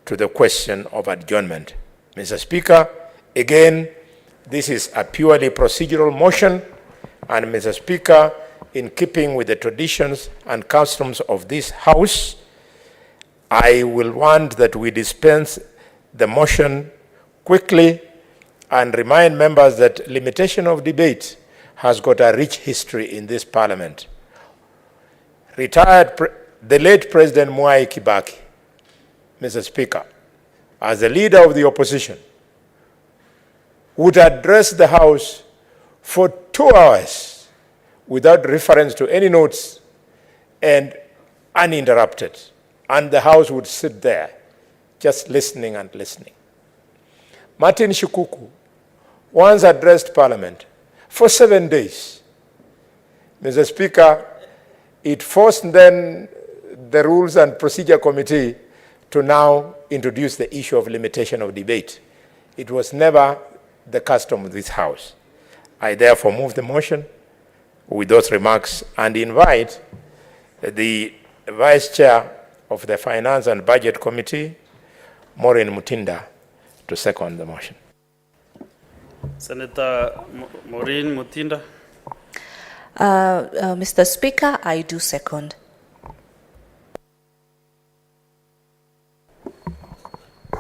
to the question of adjournment. Mr. Speaker, again, this is a purely procedural motion, and Mr. Speaker, in keeping with the traditions and customs of this House, I will want that we dispense the motion quickly and remind members that limitation of debate has got a rich history in this Parliament. The late President Mwai Kibaki, Mr. Speaker, as the leader of the opposition, would address the House for 2 hours without reference to any notes and uninterrupted. And the House would sit there just listening and listening. Martin Shikuku once addressed Parliament for 7 days. Mr. Speaker, it forced then the Rules and Procedure Committee to now introduce the issue of limitation of debate. It was never the custom of this House. I therefore move the motion with those remarks and invite the Vice Chair of the Finance and Budget Committee, Maureen Mutinda, to second the motion. Senator Maureen Mutinda. Mr. Speaker, I do second.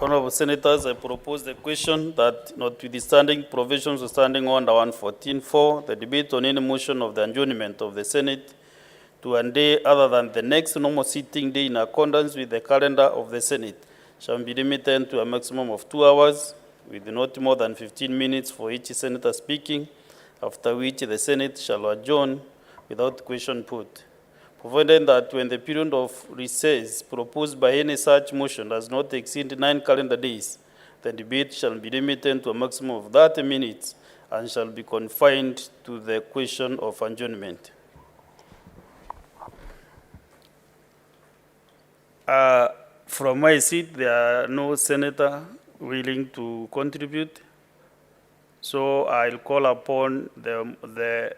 Honorable Senators, I propose the question that, notwithstanding provisions of Standing Order 114.4, the debate on any motion of the adjournment of the Senate to a day other than the next normal sitting day in accordance with the calendar of the Senate shall be limited to a maximum of 2 hours, with not more than 15 minutes for each senator speaking, after which the Senate shall adjourn without question put. Provided that when the period of recess proposed by any such motion does not exceed 9 calendar days, the debate shall be limited to a maximum of 30 minutes and shall be confined to the question of adjournment. From my seat, there are no senator willing to contribute, so I'll call upon the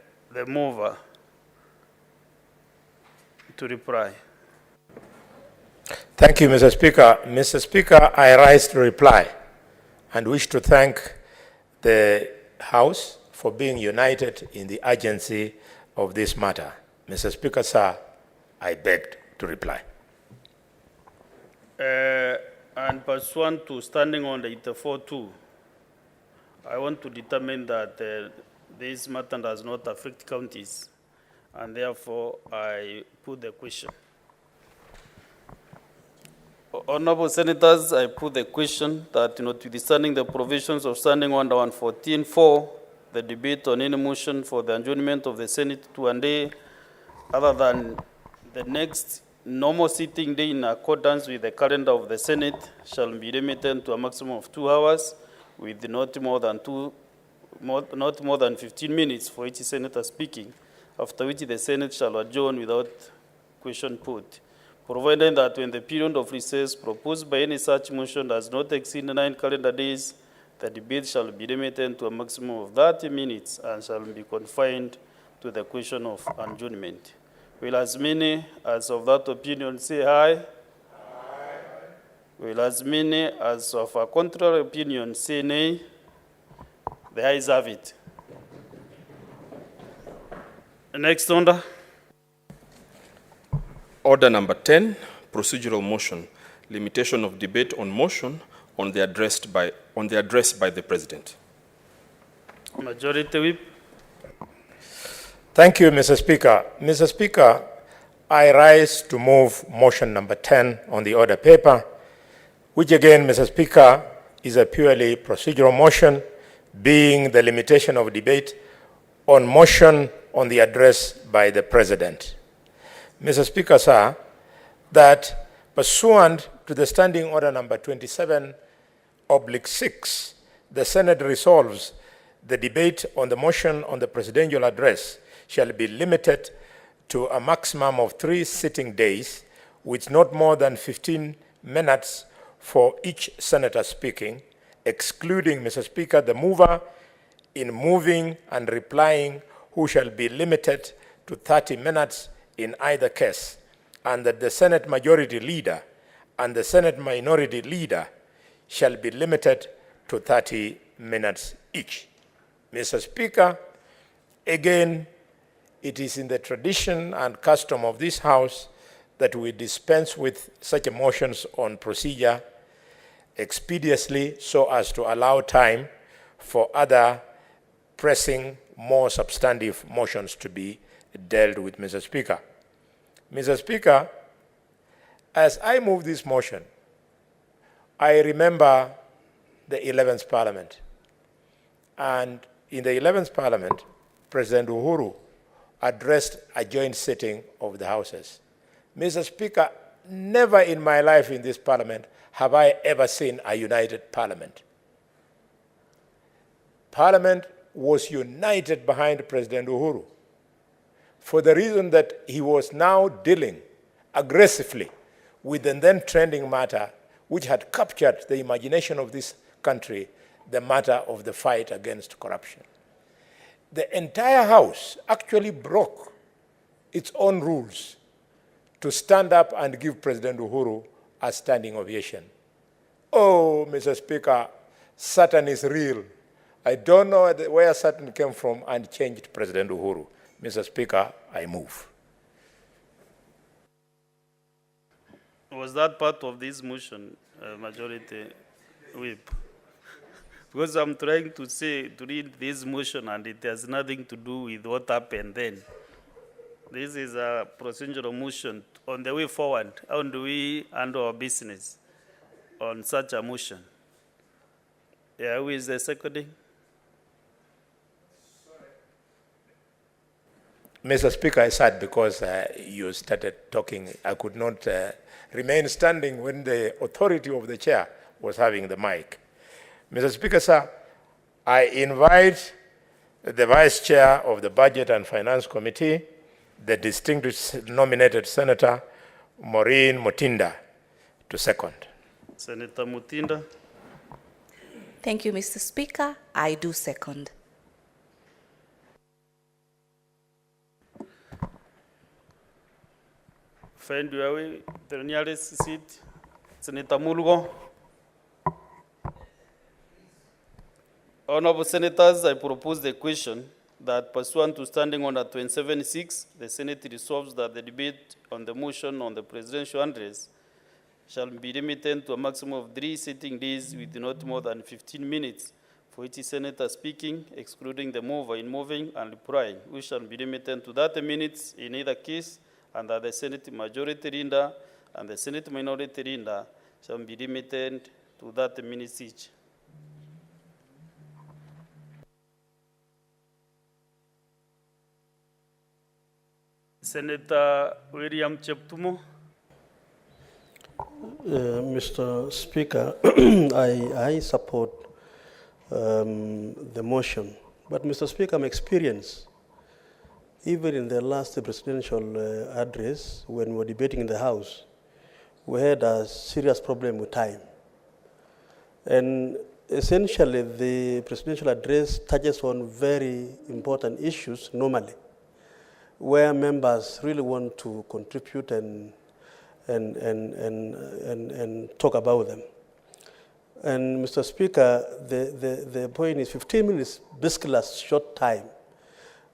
mover to reply. Thank you, Mr. Speaker. Mr. Speaker, I rise to reply and wish to thank the House for being united in the urgency of this matter. Mr. Speaker, sir, I beg to reply. And pursuant to Standing Order 84.2, I want to determine that this matter does not affect counties, and therefore I put the question. Honorable Senators, I put the question that, notwithstanding the provisions of Standing Order 114.4, the debate on any motion for the adjournment of the Senate to a day other than the next normal sitting day in accordance with the calendar of the Senate shall be limited to a maximum of 2 hours, with not more than 15 minutes for each senator speaking, after which the Senate shall adjourn without question put. Provided that when the period of recess proposed by any such motion does not exceed 9 calendar days, the debate shall be limited to a maximum of 30 minutes and shall be confined to the question of adjournment. Will as many as of that opinion say aye? Aye. Will as many as of a contrary opinion say nay? The ayes have it. Next order. Order number 10, procedural motion, limitation of debate on motion on the address by the President. Majority Whip. Thank you, Mr. Speaker. Mr. Speaker, I rise to move motion number 10 on the order paper, which again, Mr. Speaker, is a purely procedural motion, being the limitation of debate on motion on the address by the President. Mr. Speaker, sir, that pursuant to the Standing Order number 27/6, the Senate resolves the debate on the motion on the presidential address shall be limited to a maximum of 3 sitting days, with not more than 15 minutes for each senator speaking, excluding, Mr. Speaker, the mover in moving and replying, who shall be limited to 30 minutes in either case, and that the Senate Majority Leader and the Senate Minority Leader shall be limited to 30 minutes each. Mr. Speaker, again, it is in the tradition and custom of this House that we dispense with such motions on procedure expeditiously so as to allow time for other pressing, more substantive motions to be dealt with, Mr. Speaker. Mr. Speaker, as I move this motion, I remember the 11th Parliament. And in the 11th Parliament, President Uhuru addressed a joint sitting of the Houses. Mr. Speaker, never in my life in this Parliament have I ever seen a united Parliament. Parliament was united behind President Uhuru for the reason that he was now dealing aggressively with the then trending matter which had captured the imagination of this country, the matter of the fight against corruption. The entire House actually broke its own rules to stand up and give President Uhuru a standing ovation. Oh, Mr. Speaker, Satan is real. I don't know where Satan came from and changed President Uhuru. Mr. Speaker, I move. Was that part of this motion, Majority Whip? Because I'm trying to read this motion and it has nothing to do with what happened then. This is a procedural motion. On the way forward, how do we handle our business on such a motion? Yeah, who is the seconding? Mr. Speaker, I sat because you started talking. I could not remain standing when the authority of the chair was having the mic. Mr. Speaker, sir, I invite the Vice Chair of the Budget and Finance Committee, the distinguished nominated Senator Maureen Mutinda, to second. Senator Mutinda. Thank you, Mr. Speaker. I do second. Find your way, the nearest seat, Senator Mulgo. Honorable Senators, I propose the question that pursuant to Standing Order 27.6, the Senate resolves that the debate on the motion on the presidential address shall be limited to a maximum of 3 sitting days with not more than 15 minutes for each senator speaking, excluding the mover in moving and replying, which shall be limited to 30 minutes in either case, and that the Senate Majority Leader and the Senate Minority Leader shall be limited to 30 minutes each. Senator William Cheptumo. Mr. Speaker, I support the motion. But Mr. Speaker, I'm experienced, even in the last presidential address, when we were debating in the House, we had a serious problem with time. And essentially, the presidential address touches on very important issues normally, where members really want to contribute and talk about them. And Mr. Speaker, the point is 15 minutes, basically a short time.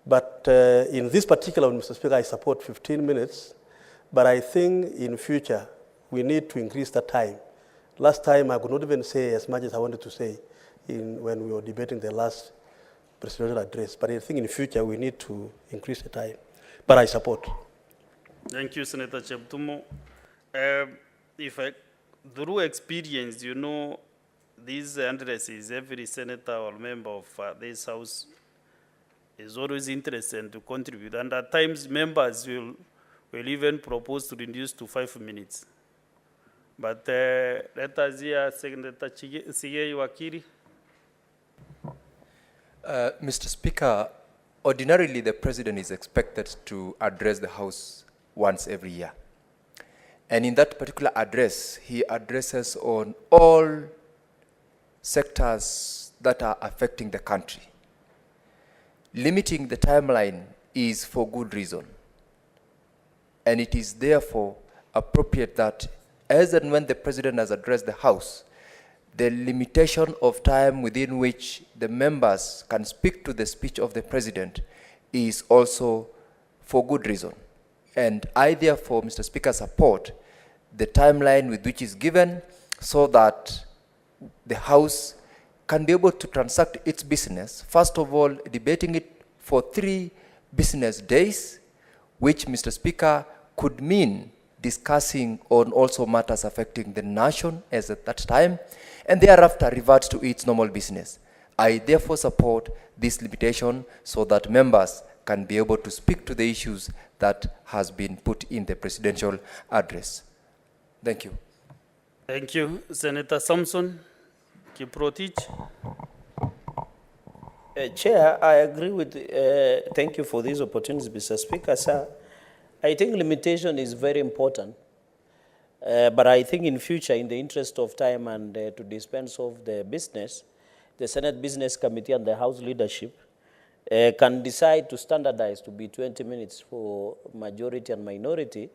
But in this particular one, Mr. Speaker, I support 15 minutes. But I think in future, we need to increase the time. Last time, I could not even say as much as I wanted to say when we were debating the last presidential address. But I think in future, we need to increase the time. But I support. Thank you, Senator Cheptumo. Through experience, you know, these addresses, every senator or member of this House is always interested to contribute. And at times, members will even propose to reduce to 5 minutes. But let us hear Senator Sigei Wakiri. Mr. Speaker, ordinarily the President is expected to address the House once every year. And in that particular address, he addresses on all sectors that are affecting the country. Limiting the timeline is for good reason. And it is therefore appropriate that as and when the President has addressed the House, the limitation of time within which the members can speak to the speech of the President is also for good reason. And I therefore, Mr. Speaker, support the timeline with which is given so that the House can be able to transact its business, first of all, debating it for 3 business days, which, Mr. Speaker, could mean discussing on also matters affecting the nation as at that time, and thereafter revert to its normal business. I therefore support this limitation so that members can be able to speak to the issues that has been put in the presidential address. Thank you. Thank you. Senator Samson Kiprotich. Chair, I agree with, thank you for this opportunity, Mr. Speaker, sir. I think limitation is very important, but I think in future, in the interest of time and to dispense of the business, the Senate Business Committee and the House leadership can decide to standardize to be 20 minutes for majority and minority,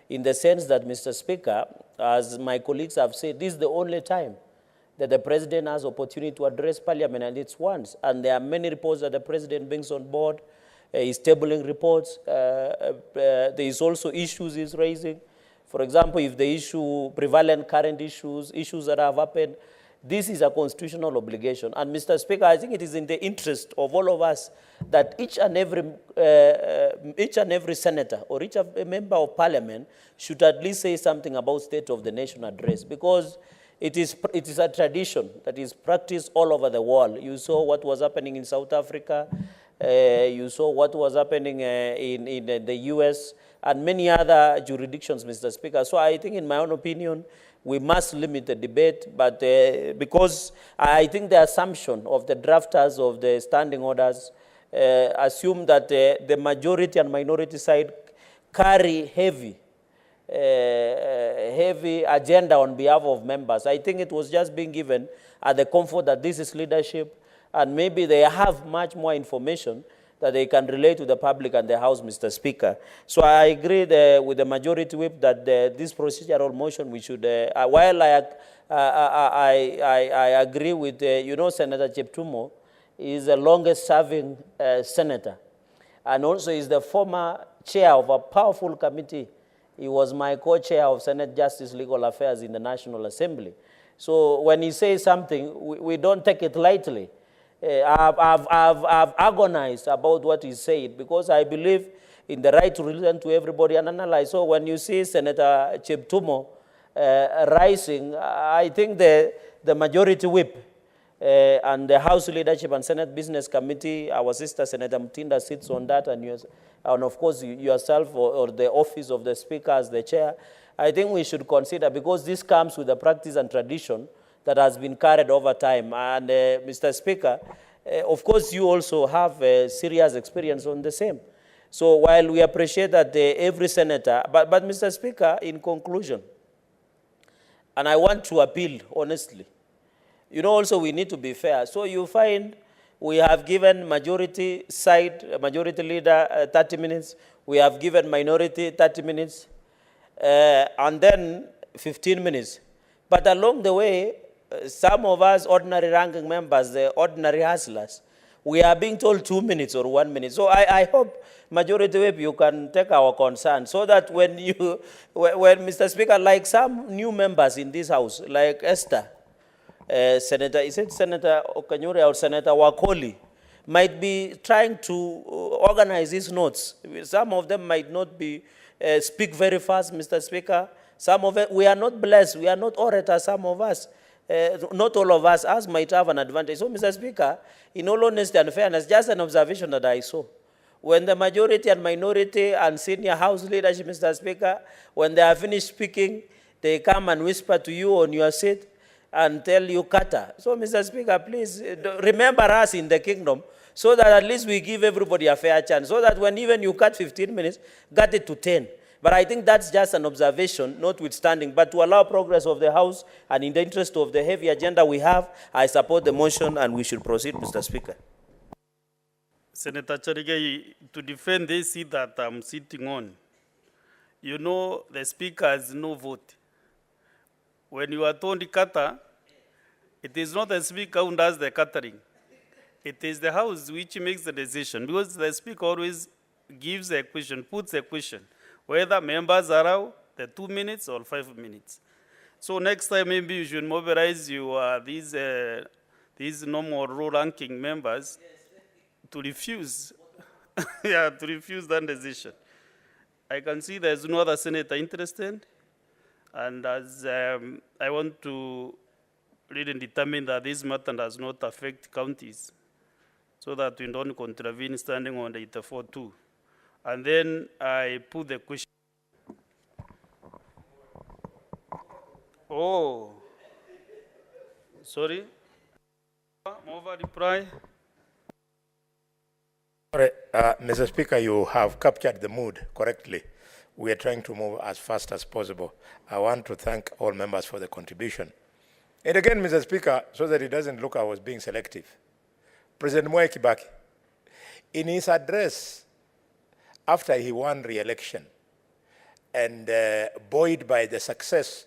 in the sense that, Mr. Speaker, as my colleagues have said, this is the only time that the President has opportunity to address Parliament, and it's once. And there are many reports that the President brings on board. He's tabling reports. There is also issues he's raising. For example, if the issue, prevalent current issues that have happened, this is a constitutional obligation. And Mr. Speaker, I think it is in the interest of all of us that each and every senator or each member of Parliament should at least say something about State of the Nation address, because it is a tradition that is practiced all over the world. You saw what was happening in South Africa. You saw what was happening in the US and many other jurisdictions, Mr. Speaker. So I think, in my own opinion, we must limit the debate, but because I think the assumption of the drafters of the standing orders assume that the majority and minority side carry heavy agenda on behalf of members. I think it was just being given at the comfort that this is leadership, and maybe they have much more information that they can relate to the public and the House, Mr. Speaker. So I agree with the majority whip that this procedural motion, we should, while I agree with, Senator Cheptumo is the longest serving senator, and also is the former chair of a powerful committee. He was my co-chair of Senate Justice Legal Affairs in the National Assembly. So when he says something, we don't take it lightly. I've agonized about what he said, because I believe in the right to listen to everybody and analyze. So when you see Senator Cheptumo rising, I think the majority whip and the House leadership and Senate Business Committee, our sister Senator Mutinda sits on that, and of course yourself or the office of the Speaker as the chair. I think we should consider, because this comes with the practice and tradition that has been carried over time. And Mr. Speaker, of course you also have serious experience on the same. So while we appreciate that every senator, but Mr. Speaker, in conclusion, and I want to appeal honestly, also we need to be fair. So you find we have given majority leader 30 minutes, we have given minority 30 minutes, and then 15 minutes. But along the way, some of us ordinary ranking members, the ordinary hustlers, we are being told 2 minutes or 1 minute. So I hope, majority whip, you can take our concern, so that when Mr. Speaker, like some new members in this House, like Esther, Senator Okanyure or Senator Wakoli, might be trying to organize these notes. Some of them might not be speak very fast, Mr. Speaker. Some of it, we are not blessed, we are not orators, some of us. Not all of us might have an advantage. So, Mr. Speaker, in all honesty and fairness, just an observation that I saw. When the majority and minority and senior House leadership, Mr. Speaker, when they are finished speaking, they come and whisper to you on your seat and tell you, kata. So, Mr. Speaker, please remember us in the kingdom, so that at least we give everybody a fair chance, so that when even you cut 15 minutes, cut it to 10. But I think that's just an observation, notwithstanding. But to allow progress of the House and in the interest of the heavy agenda we have, I support the motion and we should proceed, Mr. Speaker. Senator Charigai, to defend this seat that I'm sitting on, the Speaker has no vote. when you are told cutter, it is not the speaker who does the cuttering. It is the House which makes the decision, because the speaker always gives a question, puts a question, whether members allow the 2 minutes or 5 minutes. So next time, maybe you should mobilize these normal role ranking members to refuse, to refuse that decision. I can see there's no other senator interested, and as I want to really determine that this matter does not affect counties, so that we don't contravene standing on the 84-2. And then I put the question. Oh, sorry. Over reply. Sorry, Mr. Speaker, you have captured the mood correctly. We are trying to move as fast as possible. I want to thank all members for the contribution. And again, Mr. Speaker, so that it doesn't look I was being selective, President Mwai Kibaki, in his address after he won re-election and buoyed by the success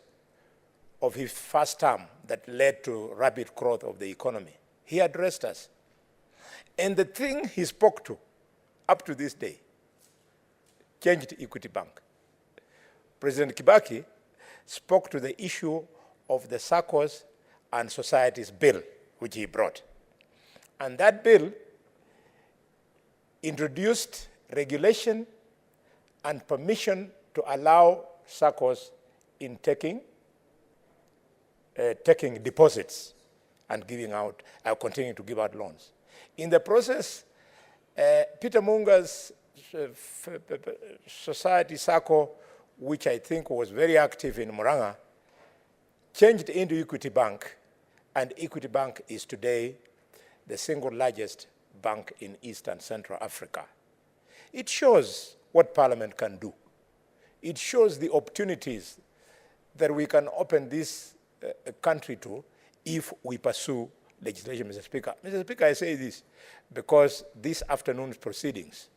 of his first term that led to rapid growth of the economy, he addressed us. And the thing he spoke to up to this day changed Equity Bank. President Kibaki spoke to the issue of the SACCOs and societies bill, which he brought. And that bill introduced regulation and permission to allow SACCOs in taking deposits and giving out, continuing to give out loans. In the process, Peter Munga's society SACCO, which I think was very active in Murang'a, changed into Equity Bank, and Equity Bank is today the single largest bank in East and Central Africa. It shows what Parliament can do. It shows the opportunities that we can open this country to if we pursue legislation, Mr. Speaker. Mr. Speaker, I say this because this afternoon's proceedings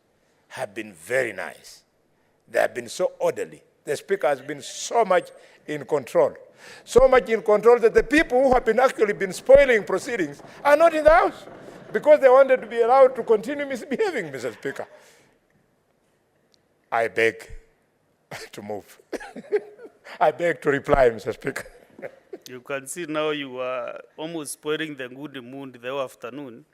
have been very nice. They have been so orderly. The Speaker has been so much in control. So much in control that the people who have been actually been spoiling proceedings are not in the House because they wanted to be allowed to continue misbehaving, Mr. Speaker. I beg to move. I beg to reply, Mr. Speaker. You can see now you are almost spoiling the good mood the afternoon.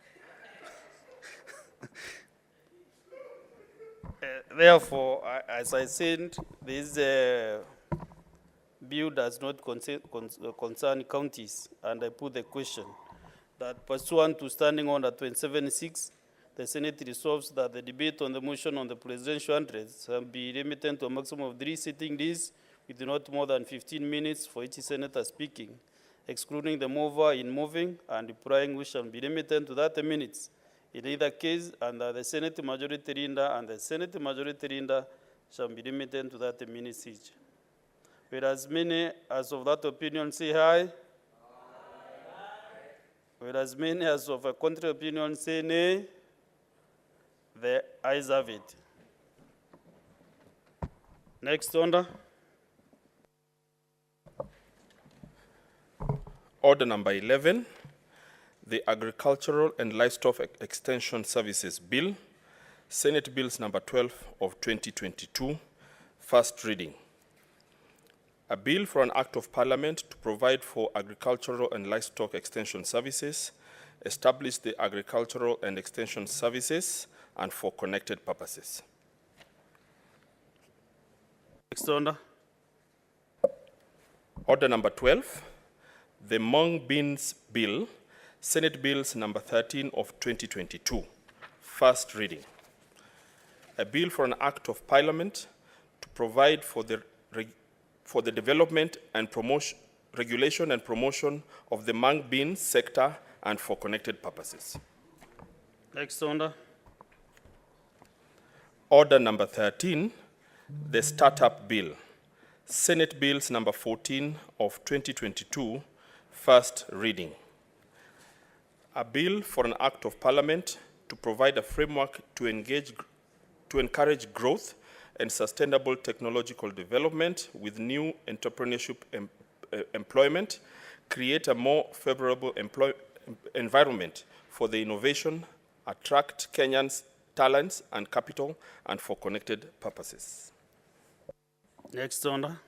Therefore, as I said, this bill does not concern counties, and I put the question that pursuant to Standing Order 27.6, the Senate resolves that the debate on the motion on the presidential address shall be limited to a maximum of 3 sitting days with not more than 15 minutes for each senator speaking, excluding the mover in moving and replying, which shall be limited to 30 minutes. In either case, under the Senate Majority Leader and the Senate Majority Leader shall be limited to 30 minutes each. Whereas many as of that opinion say aye. Whereas many as of a contrary opinion say nay. The ayes have it. Next order. Order number 11, the Agricultural and Livestock Extension Services Bill, Senate Bills number 12 of 2022, first reading. A bill for an act of parliament to provide for agricultural and livestock extension services, establish the agricultural and extension services, and for connected purposes. Next order. Order number 12, the Mung Beans Bill, Senate Bills number 13 of 2022, first reading. A bill for an act of parliament to provide for the development and promotion, regulation and promotion of the mung bean sector and for connected purposes. Next order. Order number 13, the Startup Bill, Senate Bills number 14 of 2022, first reading. A bill for an act of parliament to provide a framework to encourage growth and sustainable technological development with new entrepreneurship employment, create a more favorable environment for the innovation, attract Kenyans' talents and capital, and for connected purposes. Next order.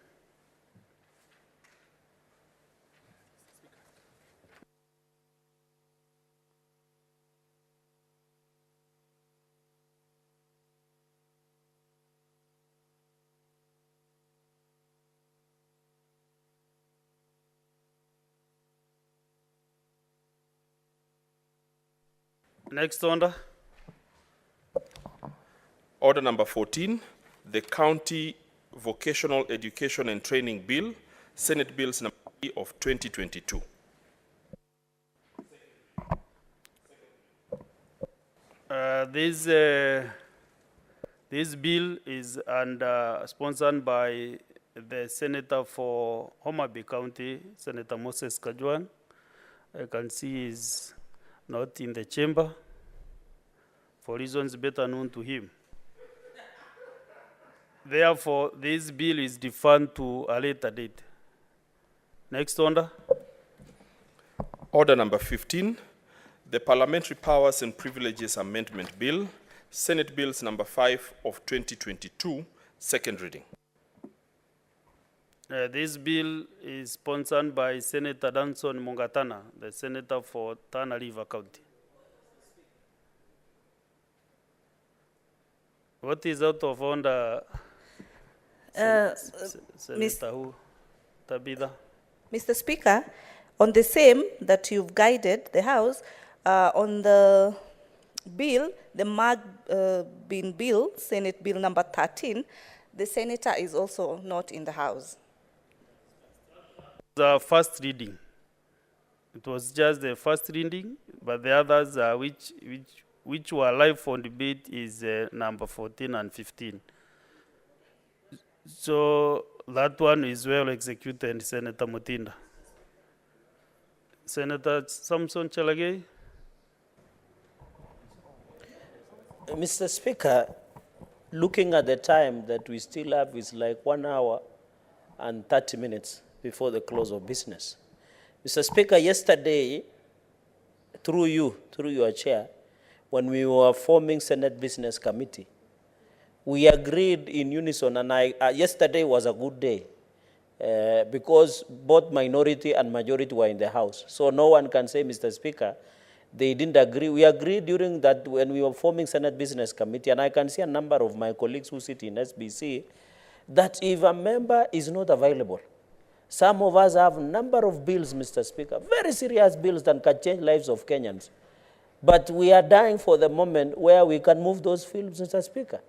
Next order. Order number 14, the County Vocational Education and Training Bill, Senate Bills number 3 of 2022. This bill is sponsored by the Senator for Homa Bay County, Senator Moses Kajwang. I can see he's not in the chamber for reasons better known to him. Therefore, this bill is deferred to a later date. Next order. Order number 15, the Parliamentary Powers and Privileges Amendment Bill, Senate Bills number 5 of 2022, second reading. This bill is sponsored by Senator Danson Mungatana, the Senator for Tana River County. What is out of order? Senator who? Tabitha? Mr. Speaker, on the same that you've guided the House, on the bill, the MAG bin bill, Senate Bill number 13, the Senator is also not in the House. The first reading. It was just the first reading, but the others which were live for debate is number 14 and 15. So that one is well executed, Senator Mutinda. Senator Samson Chalagay. Mr. Speaker, looking at the time that we still have is like 1 hour and 30 minutes before the close of business. Mr. Speaker, yesterday, through your chair, when we were forming Senate Business Committee, we agreed in unison, and yesterday was a good day because both minority and majority were in the House. So no one can say, Mr. Speaker, they didn't agree. We agreed during that when we were forming Senate Business Committee, and I can see a number of my colleagues who sit in SBC, that if a member is not available, some of us have a number of bills, Mr. Speaker, very serious bills that can change lives of Kenyans. But we are dying for the moment where we can move those fields, Mr. Speaker.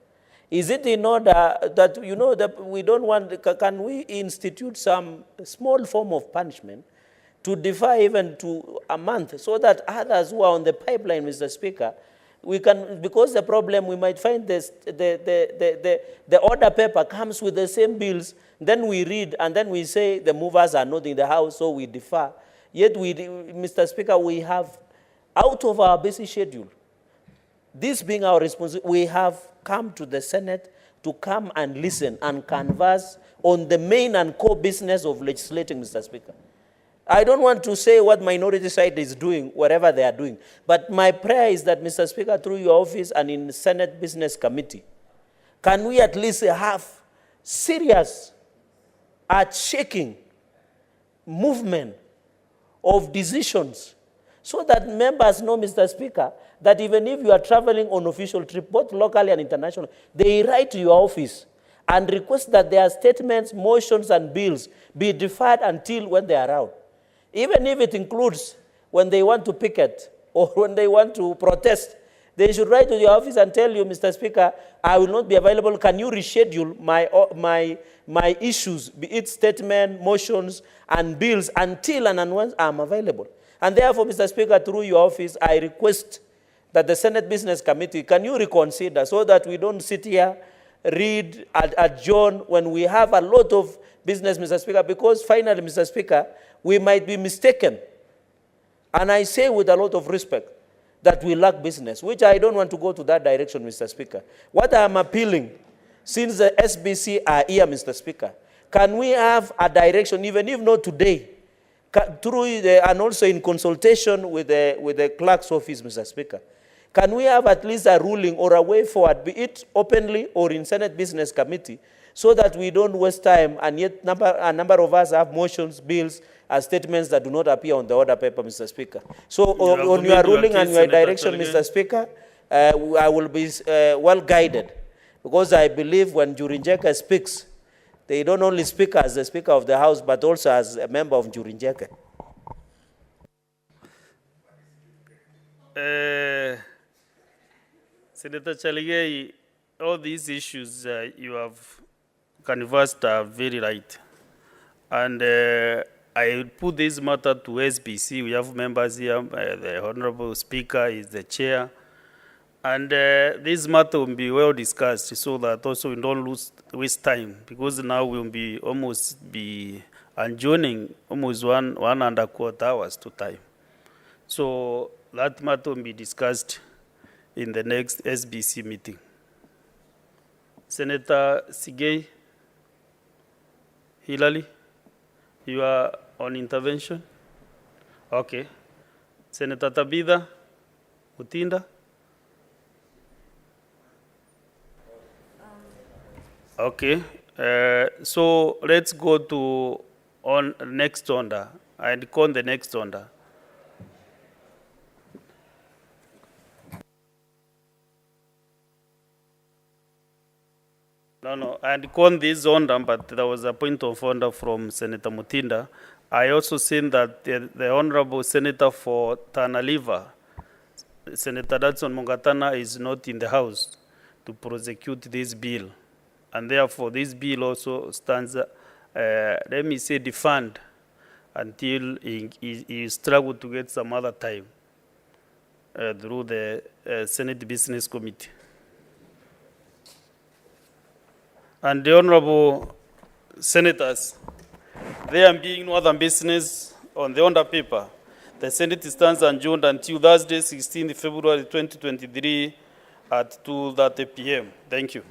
Is it in order that, you know, that we don't want, can we institute some small form of punishment to defer even to a month so that others who are on the pipeline, Mr. Speaker, we can, because the problem we might find this, the order paper comes with the same bills, then we read and then we say the movers are not in the House, so we defer. Yet we, Mr. Speaker, we have, out of our busy schedule, this being our responsibility, we have come to the Senate to come and listen and converse on the main and core business of legislating, Mr. Speaker. I don't want to say what minority side is doing, whatever they are doing. But my prayer is that, Mr. Speaker, through your office and in the Senate Business Committee, can we at least have serious, earth-shaking movement of decisions so that members know, Mr. Speaker, that even if you are traveling on official trip, both locally and internationally, they write to your office and request that their statements, motions, and bills be deferred until when they are out. Even if it includes when they want to picket or when they want to protest, they should write to your office and tell you, Mr. Speaker, I will not be available. Can you reschedule my issues, be it statement, motions, and bills until and when I'm available? And therefore, Mr. Speaker, through your office, I request that the Senate Business Committee, can you reconsider so that we don't sit here, read, adjourn when we have a lot of business, Mr. Speaker, because finally, Mr. Speaker, we might be mistaken. And I say with a lot of respect that we lack business, which I don't want to go to that direction, Mr. Speaker. What I am appealing, since the SBC are here, Mr. Speaker, can we have a direction, even if not today, through and also in consultation with the clerk's office, Mr. Speaker? Can we have at least a ruling or a way forward, be it openly or in Senate Business Committee, so that we don't waste time and yet a number of us have motions, bills, and statements that do not appear on the order paper, Mr. Speaker. So on your ruling and your direction, Mr. Speaker, I will be well guided, because I believe when Njurinjeka speaks, they don't only speak as the Speaker of the House, but also as a member of Njurinjeka. Senator Chaligei, all these issues you have canvassed are very right. And I put this matter to SBC. We have members here. The Honorable Speaker is the chair. And this matter will be well discussed so that also we don't waste time, because now we'll be almost adjourning almost 1.25 hours to time. So that matter will be discussed in the next SBC meeting. Senator Sigei Hilali, you are on intervention? Okay. Senator Tabitha Mutinda? Okay. So let's go to next order. I'd call the next order. No, I'd call this order, but there was a point of order from Senator Mutinda. I also seen that the Honorable Senator for Tana River, Senator Datsun Mungatana, is not in the House to prosecute this bill. And therefore, this bill also stands, let me say, defunct until he struggled to get some other time through the Senate Business Committee. And the Honorable Senators, there being no other business on the order paper, the Senate stands adjourned until Thursday, 16 February 2023 at 2:30 p.m. Thank you.